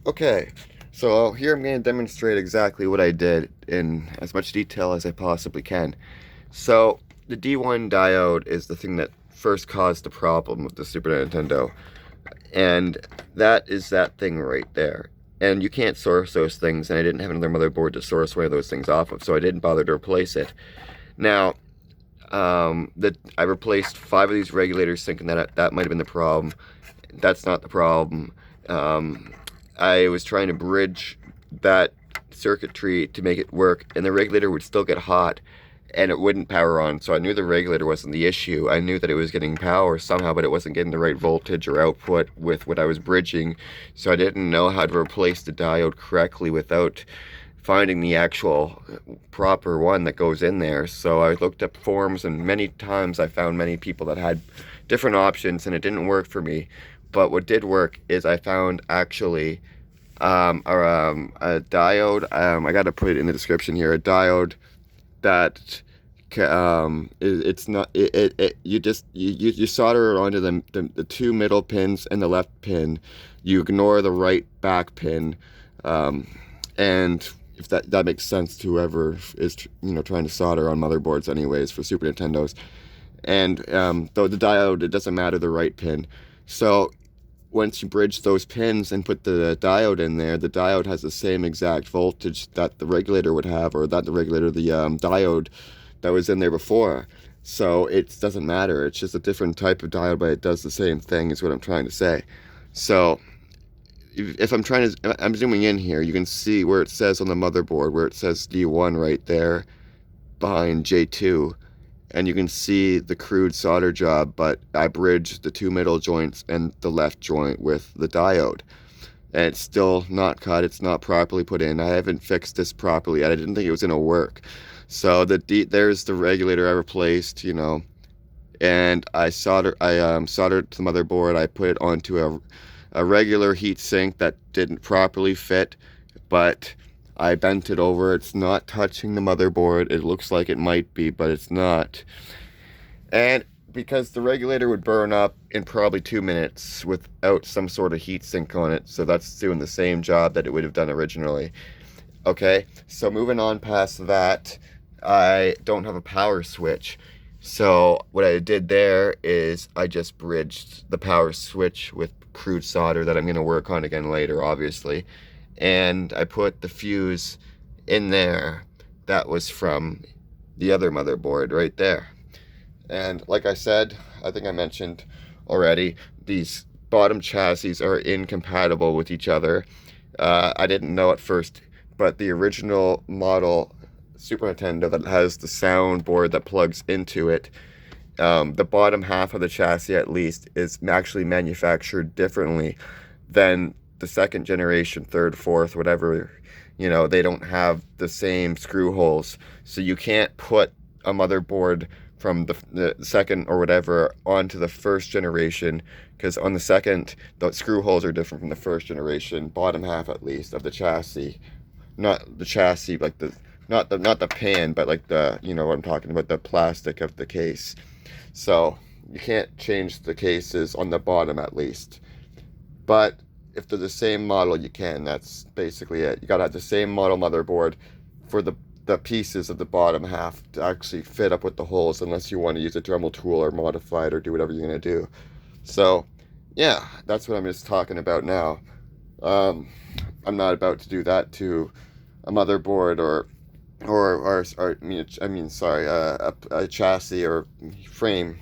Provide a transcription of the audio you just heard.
Okay, so here I'm going to demonstrate exactly what I did in as much detail as I possibly can. So the D1 diode is the thing that first caused the problem with the Super Nintendo, and that is that thing right there. And you can't source those things, and I didn't have another motherboard to source one of those things off of, so I didn't bother to replace it. Now, I replaced 5 of these regulators, thinking that might have been the problem. That's not the problem. Um, I was trying to bridge that circuitry to make it work, and the regulator would still get hot and it wouldn't power on. So I knew the regulator wasn't the issue. I knew that it was getting power somehow, but it wasn't getting the right voltage or output with what I was bridging. So I didn't know how to replace the diode correctly without finding the actual proper one that goes in there. So I looked up forums, and many times I found many people that had different options, and it didn't work for me. But what did work is I found actually a diode. I got to put it in the description here. A diode that it's not you just you solder it onto the two middle pins and the left pin. You ignore the right back pin, and if that makes sense to whoever is trying to solder on motherboards anyways for Super Nintendos. And though the diode, it doesn't matter the right pin. So once you bridge those pins and put the diode in there, the diode has the same exact voltage that the regulator would have, or that the regulator, the diode that was in there before. So it doesn't matter. It's just a different type of diode, but it does the same thing, is what I'm trying to say. So if I'm zooming in here, you can see where it says on the motherboard, where it says D1 right there behind J2. And you can see the crude solder job, but I bridged the two middle joints and the left joint with the diode. And it's still not cut, it's not properly put in. I haven't fixed this properly yet. I didn't think it was gonna work. So there's the regulator I replaced, and I soldered to the motherboard. I put it onto a regular heat sink that didn't properly fit, but I bent it over. It's not touching the motherboard. It looks like it might be, but it's not. And because the regulator would burn up in probably 2 minutes without some sort of heat sink on it, so that's doing the same job that it would have done originally. Okay, so moving on past that, I don't have a power switch. So what I did there is I just bridged the power switch with crude solder that I'm going to work on again later, obviously. And I put the fuse in there that was from the other motherboard right there. And like I said, I think I mentioned already, these bottom chassis are incompatible with each other. I didn't know at first, but the original model Super Nintendo that has the sound board that plugs into it, the bottom half of the chassis at least is actually manufactured differently than the second generation, third, fourth, whatever. They don't have the same screw holes, so you can't put a motherboard from the second or whatever onto the first generation, because on the second, the screw holes are different from the first generation, bottom half at least of the chassis. Not the chassis, like not the pan, but like what I'm talking about, the plastic of the case. So you can't change the cases on the bottom at least. But if they're the same model, you can. That's basically it. You gotta have the same model motherboard for the pieces of the bottom half to actually fit up with the holes, unless you want to use a Dremel tool or modify it or do whatever you're gonna do. So yeah, that's what I'm just talking about now. I'm not about to do that to a motherboard or sorry, a chassis or frame.